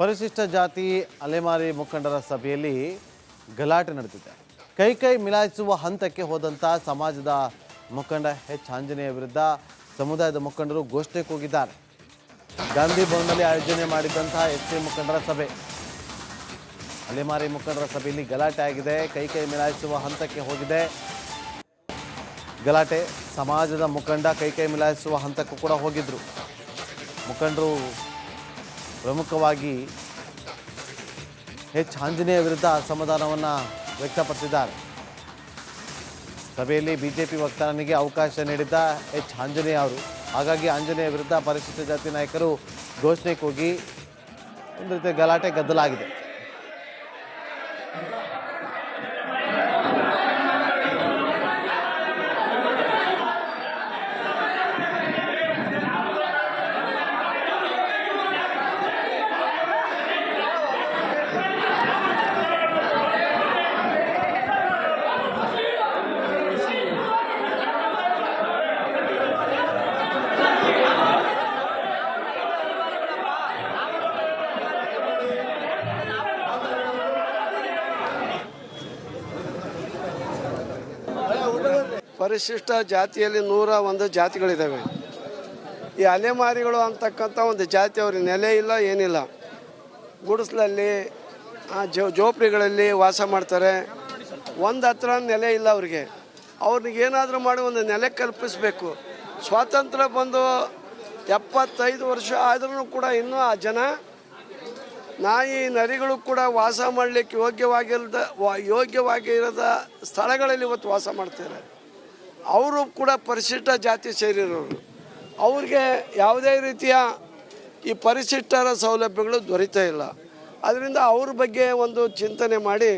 ಪರಿಶಿಷ್ಟ ಜಾತಿ ಅಲೆಮಾರಿ ಮುಖಂಡರ ಸಭೆಯಲ್ಲಿ ಗಲಾಟೆ ನಡೆದಿದೆ. ಕೈ ಮಿಲಾಯಿಸುವ ಹಂತಕ್ಕೆ ಹೋದಂತ ಸಮಾಜದ ಮುಖಂಡ ಎಚ್ ಆಂಜನೇಯ ವಿರುದ್ಧ ಸಮುದಾಯದ ಮುಖಂಡರು ಘೋಷಣೆ ಕೂಗಿದ್ದಾರೆ. ಗಾಂಧಿ ಭವನದಲ್ಲಿ ಆಯೋಜನೆ ಮಾಡಿದಂತಹ ಎಸ್ಸಿ ಮುಖಂಡರ ಸಭೆ, ಅಲೆಮಾರಿ ಮುಖಂಡರ ಸಭೆಯಲ್ಲಿ ಗಲಾಟೆ ಆಗಿದೆ. ಕೈ ಮಿಲಾಯಿಸುವ ಹಂತಕ್ಕೆ ಹೋಗಿದೆ ಗಲಾಟೆ. ಸಮಾಜದ ಮುಖಂಡ ಕೈ ಮಿಲಾಯಿಸುವ ಹಂತಕ್ಕೂ ಕೂಡ ಹೋಗಿದ್ರು. ಮುಖಂಡರು ಪ್ರಮುಖವಾಗಿ ಎಚ್ ಆಂಜನೇಯ ವಿರುದ್ಧ ಅಸಮಾಧಾನವನ್ನು ವ್ಯಕ್ತಪಡಿಸಿದ್ದಾರೆ. ಸಭೆಯಲ್ಲಿ ಬಿಜೆಪಿ ವಕ್ತಾರನಿಗೆ ಅವಕಾಶ ನೀಡಿದ್ದ ಎಚ್ ಆಂಜನೇಯ ಅವರು, ಹಾಗಾಗಿ ಆಂಜನೇಯ ವಿರುದ್ಧ ಪರಿಶಿಷ್ಟ ಜಾತಿ ನಾಯಕರು ಘೋಷಣೆ ಕೂಗಿ ಒಂದು ರೀತಿ ಗಲಾಟೆ ಗದ್ದಲಾಗಿದೆ. ಪರಿಶಿಷ್ಟ ಜಾತಿಯಲ್ಲಿ 101 ಜಾತಿಗಳಿದ್ದಾವೆ. ಈ ಅಲೆಮಾರಿಗಳು ಅಂತಕ್ಕಂಥ ಒಂದು ಜಾತಿ ಅವ್ರಿಗೆ ನೆಲೆ ಇಲ್ಲ, ಏನಿಲ್ಲ. ಗುಡಿಸಲಲ್ಲಿ ಜೋಪಡಿಗಳಲ್ಲಿ ವಾಸ ಮಾಡ್ತಾರೆ. ಒಂದು ಹತ್ರ ನೆಲೆ ಇಲ್ಲ ಅವ್ರಿಗೆ. ಅವ್ರಿಗೆ ಏನಾದರೂ ಮಾಡಿ ಒಂದು ನೆಲೆ ಕಲ್ಪಿಸಬೇಕು. ಸ್ವಾತಂತ್ರ್ಯ ಬಂದು 75 ವರ್ಷ ಆದ್ರೂ ಕೂಡ ಇನ್ನೂ ಆ ಜನ ನಾಯಿ ನರಿಗಳು ಕೂಡ ವಾಸ ಮಾಡಲಿಕ್ಕೆ ಯೋಗ್ಯವಾಗಿರದ ಸ್ಥಳಗಳಲ್ಲಿ ಇವತ್ತು ವಾಸ ಮಾಡ್ತಾರೆ. ಅವರು ಕೂಡ ಪರಿಶಿಷ್ಟ ಜಾತಿ ಸೇರಿರೋರು. ಅವ್ರಿಗೆ ಯಾವುದೇ ರೀತಿಯ ಈ ಪರಿಶಿಷ್ಟರ ಸೌಲಭ್ಯಗಳು ದೊರೀತಾ ಇಲ್ಲ. ಅದರಿಂದ ಅವ್ರ ಬಗ್ಗೆ ಒಂದು ಚಿಂತನೆ ಮಾಡಿ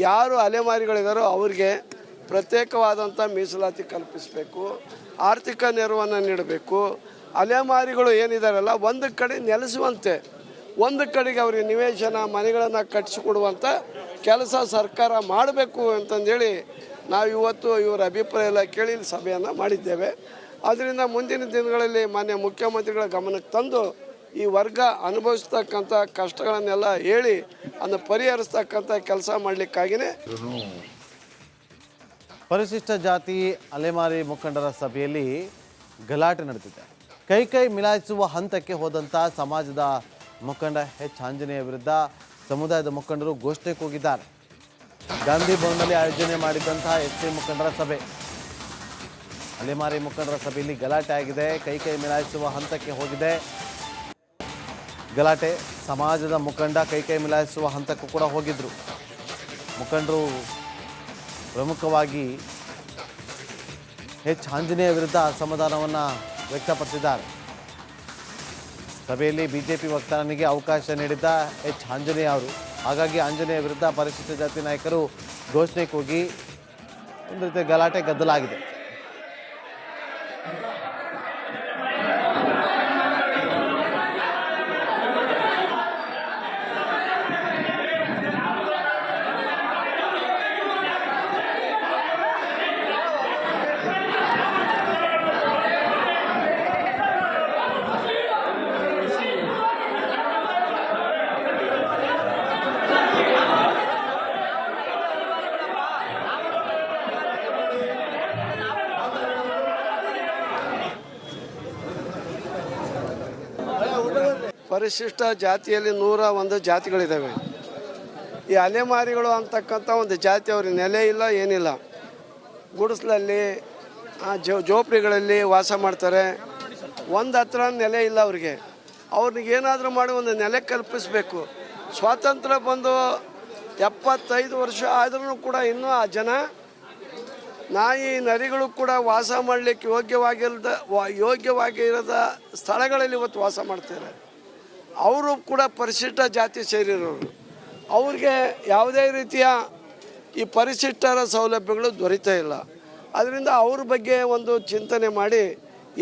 ಯಾರು ಅಲೆಮಾರಿಗಳಿದಾರೋ ಅವ್ರಿಗೆ ಪ್ರತ್ಯೇಕವಾದಂಥ ಮೀಸಲಾತಿ ಕಲ್ಪಿಸಬೇಕು, ಆರ್ಥಿಕ ನೆರವನ್ನು ನೀಡಬೇಕು. ಅಲೆಮಾರಿಗಳು ಏನಿದಾರಲ್ಲ ಒಂದು ಕಡೆ ನೆಲೆಸುವಂತೆ, ಒಂದು ಕಡೆಗೆ ಅವರಿಗೆ ನಿವೇಶನ ಮನೆಗಳನ್ನು ಕಟ್ಟಿಸಿಕೊಡುವಂಥ ಕೆಲಸ ಸರ್ಕಾರ ಮಾಡಬೇಕು ಅಂತಂದೇಳಿ ನಾವು ಇವತ್ತು ಇವರ ಅಭಿಪ್ರಾಯ ಎಲ್ಲ ಕೇಳಿ ಸಭೆಯನ್ನು ಮಾಡಿದ್ದೇವೆ. ಆದ್ದರಿಂದ ಮುಂದಿನ ದಿನಗಳಲ್ಲಿ ಮಾನ್ಯ ಮುಖ್ಯಮಂತ್ರಿಗಳ ಗಮನಕ್ಕೆ ತಂದು ಈ ವರ್ಗ ಅನುಭವಿಸ್ತಕ್ಕಂಥ ಕಷ್ಟಗಳನ್ನೆಲ್ಲ ಹೇಳಿ ಅದನ್ನು ಪರಿಹರಿಸ್ತಕ್ಕಂಥ ಕೆಲಸ ಮಾಡಲಿಕ್ಕಾಗಿಯೇ ಪರಿಶಿಷ್ಟ ಜಾತಿ ಅಲೆಮಾರಿ ಮುಖಂಡರ ಸಭೆಯಲ್ಲಿ ಗಲಾಟೆ ನಡೆದಿದೆ. ಕೈ ಮಿಲಾಯಿಸುವ ಹಂತಕ್ಕೆ ಹೋದಂಥ ಸಮಾಜದ ಮುಖಂಡ ಎಚ್ ಆಂಜನೇಯ ವಿರುದ್ಧ ಸಮುದಾಯದ ಮುಖಂಡರು ಘೋಷಣೆ ಕೂಗಿದ್ದಾರೆ. ಗಾಂಧಿ ಭವನದಲ್ಲಿ ಆಯೋಜನೆ ಮಾಡಿದಂತಹ ಎಸ್ಸಿ ಮುಖಂಡರ ಸಭೆ, ಅಲೆಮಾರಿ ಮುಖಂಡರ ಸಭೆಯಲ್ಲಿ ಗಲಾಟೆ ಆಗಿದೆ. ಕೈ ಮಿಲಾಯಿಸುವ ಹಂತಕ್ಕೆ ಹೋಗಿದೆ ಗಲಾಟೆ. ಸಮಾಜದ ಮುಖಂಡ ಕೈ ಮಿಲಾಯಿಸುವ ಹಂತಕ್ಕೂ ಕೂಡ ಹೋಗಿದ್ರು. ಮುಖಂಡರು ಪ್ರಮುಖವಾಗಿ ಎಚ್ ಆಂಜನೇಯ ವಿರುದ್ಧ ಅಸಮಾಧಾನವನ್ನು ವ್ಯಕ್ತಪಡಿಸಿದ್ದಾರೆ. ಸಭೆಯಲ್ಲಿ ಬಿಜೆಪಿ ವಕ್ತಾರನಿಗೆ ಅವಕಾಶ ನೀಡಿದ್ದ ಎಚ್ ಆಂಜನೇಯ ಅವರು, ಹಾಗಾಗಿ ಆಂಜನೇಯ ವಿರುದ್ಧ ಪರಿಶಿಷ್ಟ ಜಾತಿ ನಾಯಕರು ಘೋಷಣೆ ಕೂಗಿ ಒಂದು ರೀತಿ ಗಲಾಟೆ ಗದ್ದಲಾಗಿದೆ. ಪರಿಶಿಷ್ಟ ಜಾತಿಯಲ್ಲಿ 101 ಜಾತಿಗಳಿದ್ದಾವೆ. ಈ ಅಲೆಮಾರಿಗಳು ಅಂತಕ್ಕಂಥ ಒಂದು ಜಾತಿ ಅವ್ರಿಗೆ ನೆಲೆ ಇಲ್ಲ, ಏನಿಲ್ಲ. ಗುಡಿಸಲಲ್ಲಿ ಜೋಪಡಿಗಳಲ್ಲಿ ವಾಸ ಮಾಡ್ತಾರೆ. ಒಂದು ಹತ್ರ ನೆಲೆ ಇಲ್ಲ ಅವ್ರಿಗೆ. ಅವ್ರಿಗೆ ಏನಾದರೂ ಮಾಡಿ ಒಂದು ನೆಲೆ ಕಲ್ಪಿಸಬೇಕು. ಸ್ವಾತಂತ್ರ್ಯ ಬಂದು 75 ವರ್ಷ ಆದ್ರೂ ಕೂಡ ಇನ್ನೂ ಆ ಜನ ನಾಯಿ ನರಿಗಳು ಕೂಡ ವಾಸ ಮಾಡಲಿಕ್ಕೆ ಯೋಗ್ಯವಾಗಿರದ ಸ್ಥಳಗಳಲ್ಲಿ ಇವತ್ತು ವಾಸ ಮಾಡ್ತಾರೆ. ಅವರು ಕೂಡ ಪರಿಶಿಷ್ಟ ಜಾತಿ ಸೇರಿರೋರು. ಅವ್ರಿಗೆ ಯಾವುದೇ ರೀತಿಯ ಈ ಪರಿಶಿಷ್ಟರ ಸೌಲಭ್ಯಗಳು ದೊರೀತಾ ಇಲ್ಲ. ಅದರಿಂದ ಅವ್ರ ಬಗ್ಗೆ ಒಂದು ಚಿಂತನೆ ಮಾಡಿ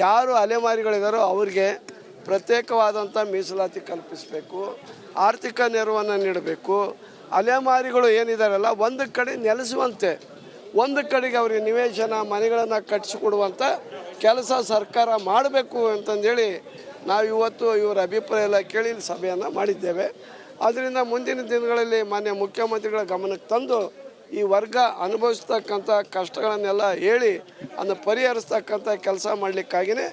ಯಾರು ಅಲೆಮಾರಿಗಳಿದಾರೋ ಅವ್ರಿಗೆ ಪ್ರತ್ಯೇಕವಾದಂಥ ಮೀಸಲಾತಿ ಕಲ್ಪಿಸಬೇಕು, ಆರ್ಥಿಕ ನೆರವನ್ನು ನೀಡಬೇಕು. ಅಲೆಮಾರಿಗಳು ಏನಿದಾರಲ್ಲ ಒಂದು ಕಡೆ ನೆಲೆಸುವಂತೆ, ಒಂದು ಕಡೆಗೆ ಅವರಿಗೆ ನಿವೇಶನ ಮನೆಗಳನ್ನು ಕಟ್ಟಿಸಿಕೊಡುವಂಥ ಕೆಲಸ ಸರ್ಕಾರ ಮಾಡಬೇಕು ಅಂತಂದೇಳಿ ನಾವು ಇವತ್ತು ಇವರ ಅಭಿಪ್ರಾಯ ಎಲ್ಲ ಕೇಳಿ ಇಲ್ಲಿ ಸಭೆಯನ್ನು ಮಾಡಿದ್ದೇವೆ. ಆದ್ದರಿಂದ ಮುಂದಿನ ದಿನಗಳಲ್ಲಿ ಮಾನ್ಯ ಮುಖ್ಯಮಂತ್ರಿಗಳ ಗಮನಕ್ಕೆ ತಂದು ಈ ವರ್ಗ ಅನುಭವಿಸ್ತಕ್ಕಂಥ ಕಷ್ಟಗಳನ್ನೆಲ್ಲ ಹೇಳಿ ಅದನ್ನು ಪರಿಹರಿಸ್ತಕ್ಕಂಥ ಕೆಲಸ ಮಾಡಲಿಕ್ಕಾಗಿಯೇ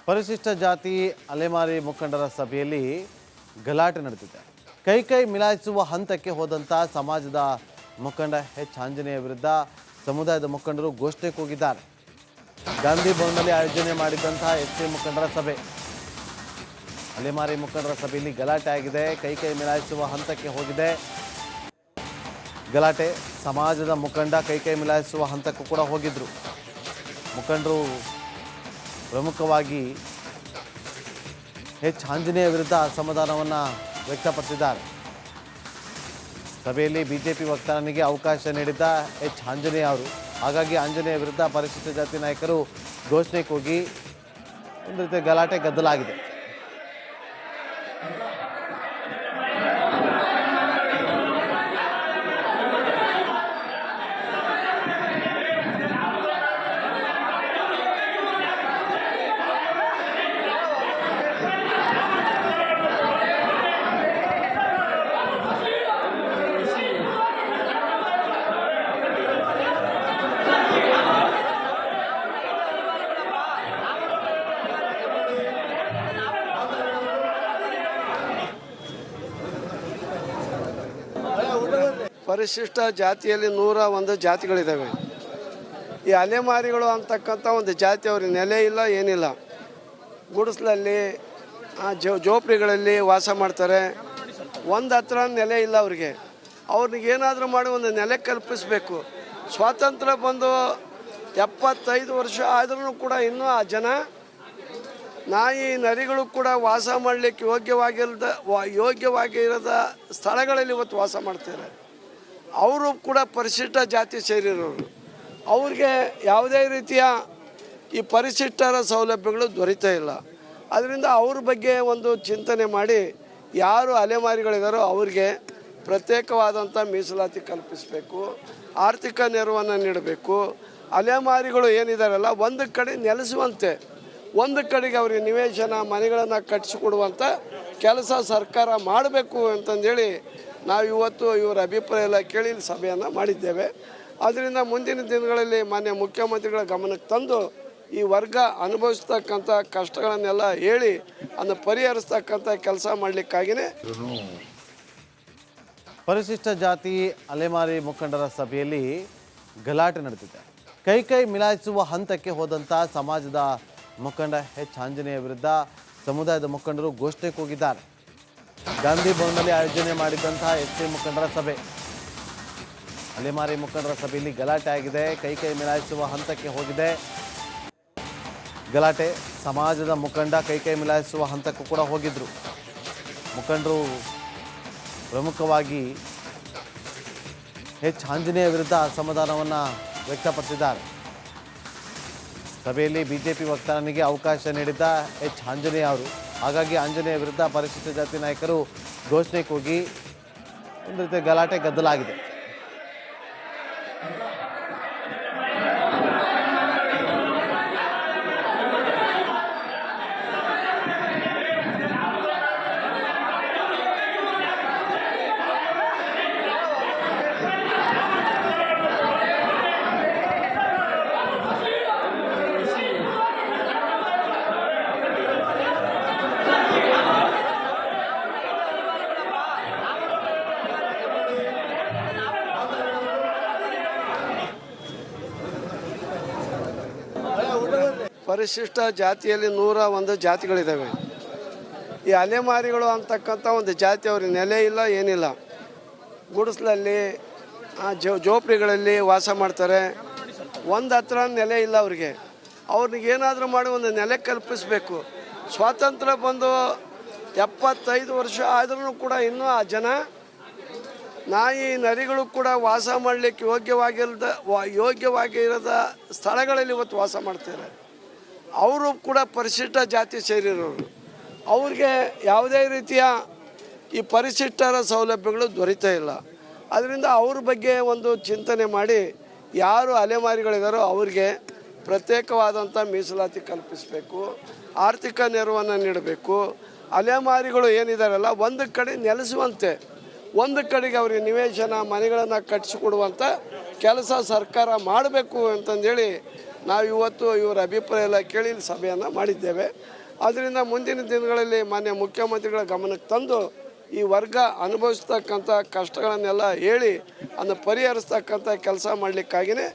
ಪರಿಶಿಷ್ಟ ಜಾತಿ ಅಲೆಮಾರಿ ಮುಖಂಡರ ಸಭೆಯಲ್ಲಿ ಗಲಾಟೆ ನಡೆದಿದೆ. ಕೈ ಮಿಲಾಯಿಸುವ ಹಂತಕ್ಕೆ ಹೋದಂಥ ಸಮಾಜದ ಮುಖಂಡ ಎಚ್ ಆಂಜನೇಯ ವಿರುದ್ಧ ಸಮುದಾಯದ ಮುಖಂಡರು ಘೋಷಣೆ ಕೂಗಿದ್ದಾರೆ. ಗಾಂಧಿ ಭವನದಲ್ಲಿ ಆಯೋಜನೆ ಮಾಡಿದಂತಹ ಎಸ್ಸಿ ಮುಖಂಡರ ಸಭೆ, ಅಲೆಮಾರಿ ಮುಖಂಡರ ಸಭೆಯಲ್ಲಿ ಗಲಾಟೆ ಆಗಿದೆ. ಕೈ ಮಿಲಾಯಿಸುವ ಹಂತಕ್ಕೆ ಹೋಗಿದೆ ಗಲಾಟೆ. ಸಮಾಜದ ಮುಖಂಡ ಕೈ ಮಿಲಾಯಿಸುವ ಹಂತಕ್ಕೂ ಕೂಡ ಹೋಗಿದ್ರು. ಮುಖಂಡರು ಪ್ರಮುಖವಾಗಿ ಎಚ್ ಆಂಜನೇಯ ವಿರುದ್ಧ ಅಸಮಾಧಾನವನ್ನು ವ್ಯಕ್ತಪಡಿಸಿದ್ದಾರೆ. ಸಭೆಯಲ್ಲಿ ಬಿಜೆಪಿ ವಕ್ತಾರನಿಗೆ ಅವಕಾಶ ನೀಡಿದ್ದ ಎಚ್ ಆಂಜನೇಯ ಅವರು, ಹಾಗಾಗಿ ಆಂಜನೇಯ ವಿರುದ್ಧ ಪರಿಶಿಷ್ಟ ಜಾತಿ ನಾಯಕರು ಘೋಷಣೆ ಕೂಗಿ ಒಂದು ರೀತಿ ಗಲಾಟೆ ಗದ್ದಲಾಗಿದೆ. ಪರಿಶಿಷ್ಟ ಜಾತಿಯಲ್ಲಿ 101 ಜಾತಿಗಳಿದ್ದಾವೆ. ಈ ಅಲೆಮಾರಿಗಳು ಅಂತಕ್ಕಂಥ ಒಂದು ಜಾತಿ ಅವ್ರಿಗೆ ನೆಲೆ ಇಲ್ಲ, ಏನಿಲ್ಲ. ಗುಡಿಸಲಲ್ಲಿ ಜೋಪಡಿಗಳಲ್ಲಿ ವಾಸ ಮಾಡ್ತಾರೆ. ಒಂದು ಹತ್ರ ನೆಲೆ ಇಲ್ಲ ಅವ್ರಿಗೆ. ಅವ್ರಿಗೆ ಏನಾದರೂ ಮಾಡಿ ಒಂದು ನೆಲೆ ಕಲ್ಪಿಸಬೇಕು. ಸ್ವಾತಂತ್ರ್ಯ ಬಂದು 75 ವರ್ಷ ಆದ್ರೂ ಕೂಡ ಇನ್ನೂ ಆ ಜನ ನಾಯಿ ನರಿಗಳು ಕೂಡ ವಾಸ ಮಾಡಲಿಕ್ಕೆ ಯೋಗ್ಯವಾಗಿರದ ಸ್ಥಳಗಳಲ್ಲಿ ಇವತ್ತು ವಾಸ ಮಾಡ್ತಾರೆ. ಅವರು ಕೂಡ ಪರಿಶಿಷ್ಟ ಜಾತಿ ಸೇರಿರೋರು. ಅವ್ರಿಗೆ ಯಾವುದೇ ರೀತಿಯ ಈ ಪರಿಶಿಷ್ಟರ ಸೌಲಭ್ಯಗಳು ದೊರೀತಾ ಇಲ್ಲ. ಅದರಿಂದ ಅವ್ರ ಬಗ್ಗೆ ಒಂದು ಚಿಂತನೆ ಮಾಡಿ ಯಾರು ಅಲೆಮಾರಿಗಳಿದಾರೋ ಅವ್ರಿಗೆ ಪ್ರತ್ಯೇಕವಾದಂಥ ಮೀಸಲಾತಿ ಕಲ್ಪಿಸಬೇಕು, ಆರ್ಥಿಕ ನೆರವನ್ನು ನೀಡಬೇಕು. ಅಲೆಮಾರಿಗಳು ಏನಿದಾರಲ್ಲ ಒಂದು ಕಡೆ ನೆಲೆಸುವಂತೆ, ಒಂದು ಕಡೆಗೆ ಅವರಿಗೆ ನಿವೇಶನ ಮನೆಗಳನ್ನು ಕಟ್ಟಿಸಿಕೊಡುವಂಥ ಕೆಲಸ ಸರ್ಕಾರ ಮಾಡಬೇಕು ಅಂತಂದೇಳಿ ನಾವು ಇವತ್ತು ಇವರ ಅಭಿಪ್ರಾಯ ಎಲ್ಲ ಕೇಳಿ ಇಲ್ಲಿ ಸಭೆಯನ್ನು ಮಾಡಿದ್ದೇವೆ. ಆದ್ದರಿಂದ ಮುಂದಿನ ದಿನಗಳಲ್ಲಿ ಮಾನ್ಯ ಮುಖ್ಯಮಂತ್ರಿಗಳ ಗಮನಕ್ಕೆ ತಂದು ಈ ವರ್ಗ ಅನುಭವಿಸ್ತಕ್ಕಂಥ ಕಷ್ಟಗಳನ್ನೆಲ್ಲ ಹೇಳಿ ಅದನ್ನು ಪರಿಹರಿಸ್ತಕ್ಕಂಥ ಕೆಲಸ ಮಾಡಲಿಕ್ಕಾಗಿಯೇ ಪರಿಶಿಷ್ಟ ಜಾತಿ ಅಲೆಮಾರಿ ಮುಖಂಡರ ಸಭೆಯಲ್ಲಿ ಗಲಾಟೆ ನಡೆದಿದೆ. ಕೈ ಮಿಲಾಯಿಸುವ ಹಂತಕ್ಕೆ ಹೋದಂಥ ಸಮಾಜದ ಮುಖಂಡ ಎಚ್ ಆಂಜನೇಯ ವಿರುದ್ಧ ಸಮುದಾಯದ ಮುಖಂಡರು ಘೋಷಣೆ ಕೂಗಿದ್ದಾರೆ. ಗಾಂಧಿ ಭವನದಲ್ಲಿ ಆಯೋಜನೆ ಮಾಡಿದಂತಹ ಎಸ್ಸಿ ಮುಖಂಡರ ಸಭೆ, ಅಲೆಮಾರಿ ಮುಖಂಡರ ಸಭೆಯಲ್ಲಿ ಗಲಾಟೆ ಆಗಿದೆ. ಕೈ ಮಿಲಾಯಿಸುವ ಹಂತಕ್ಕೆ ಹೋಗಿದೆ ಗಲಾಟೆ. ಸಮಾಜದ ಮುಖಂಡ ಕೈ ಮಿಲಾಯಿಸುವ ಹಂತಕ್ಕೂ ಕೂಡ ಹೋಗಿದ್ರು. ಮುಖಂಡರು ಪ್ರಮುಖವಾಗಿ ಎಚ್ ಆಂಜನೇಯ ವಿರುದ್ಧ ಅಸಮಾಧಾನವನ್ನು ವ್ಯಕ್ತಪಡಿಸಿದ್ದಾರೆ. ಸಭೆಯಲ್ಲಿ ಬಿಜೆಪಿ ವಕ್ತಾರನಿಗೆ ಅವಕಾಶ ನೀಡಿದ್ದ ಎಚ್ ಆಂಜನೇಯ ಅವರು, ಹಾಗಾಗಿ ಆಂಜನೇಯ ವಿರುದ್ಧ ಪರಿಶಿಷ್ಟ ಜಾತಿ ನಾಯಕರು ಘೋಷಣೆ ಕೂಗಿ ಒಂದು ರೀತಿ ಗಲಾಟೆ ಗದ್ದಲಾಗಿದೆ. ಪರಿಶಿಷ್ಟ ಜಾತಿಯಲ್ಲಿ 101 ಜಾತಿಗಳಿದ್ದಾವೆ. ಈ ಅಲೆಮಾರಿಗಳು ಅಂತಕ್ಕಂಥ ಒಂದು ಜಾತಿ ಅವ್ರಿಗೆ ನೆಲೆ ಇಲ್ಲ, ಏನಿಲ್ಲ. ಗುಡಿಸಲಲ್ಲಿ ಜೋಪಡಿಗಳಲ್ಲಿ ವಾಸ ಮಾಡ್ತಾರೆ. ಒಂದು ಹತ್ರ ನೆಲೆ ಇಲ್ಲ ಅವ್ರಿಗೆ. ಅವ್ರಿಗೆ ಏನಾದರೂ ಮಾಡಿ ಒಂದು ನೆಲೆ ಕಲ್ಪಿಸಬೇಕು. ಸ್ವಾತಂತ್ರ್ಯ ಬಂದು 75 ವರ್ಷ ಆದ್ರೂ ಕೂಡ ಇನ್ನೂ ಆ ಜನ ನಾಯಿ ನರಿಗಳು ಕೂಡ ವಾಸ ಮಾಡಲಿಕ್ಕೆ ಯೋಗ್ಯವಾಗಿರದ ಸ್ಥಳಗಳಲ್ಲಿ ಇವತ್ತು ವಾಸ ಮಾಡ್ತಾರೆ. ಅವರು ಕೂಡ ಪರಿಶಿಷ್ಟ ಜಾತಿ ಸೇರಿರೋರು. ಅವ್ರಿಗೆ ಯಾವುದೇ ರೀತಿಯ ಈ ಪರಿಶಿಷ್ಟರ ಸೌಲಭ್ಯಗಳು ದೊರೀತಾ ಇಲ್ಲ. ಅದರಿಂದ ಅವ್ರ ಬಗ್ಗೆ ಒಂದು ಚಿಂತನೆ ಮಾಡಿ ಯಾರು ಅಲೆಮಾರಿಗಳಿದಾರೋ ಅವ್ರಿಗೆ ಪ್ರತ್ಯೇಕವಾದಂಥ ಮೀಸಲಾತಿ ಕಲ್ಪಿಸಬೇಕು, ಆರ್ಥಿಕ ನೆರವನ್ನು ನೀಡಬೇಕು. ಅಲೆಮಾರಿಗಳು ಏನಿದಾರಲ್ಲ ಒಂದು ಕಡೆ ನೆಲೆಸುವಂತೆ, ಒಂದು ಕಡೆಗೆ ಅವರಿಗೆ ನಿವೇಶನ ಮನೆಗಳನ್ನು ಕಟ್ಟಿಸಿಕೊಡುವಂಥ ಕೆಲಸ ಸರ್ಕಾರ ಮಾಡಬೇಕು ಅಂತಂದೇಳಿ ನಾವು ಇವತ್ತು ಇವರ ಅಭಿಪ್ರಾಯ ಎಲ್ಲ ಕೇಳಿ ಸಭೆಯನ್ನು ಮಾಡಿದ್ದೇವೆ. ಆದ್ದರಿಂದ ಮುಂದಿನ ದಿನಗಳಲ್ಲಿ ಮಾನ್ಯ ಮುಖ್ಯಮಂತ್ರಿಗಳ ಗಮನಕ್ಕೆ ತಂದು ಈ ವರ್ಗ ಅನುಭವಿಸ್ತಕ್ಕಂಥ ಕಷ್ಟಗಳನ್ನೆಲ್ಲ ಹೇಳಿ ಅದನ್ನು ಪರಿಹರಿಸ್ತಕ್ಕಂಥ ಕೆಲಸ ಮಾಡಲಿಕ್ಕಾಗಿಯೇ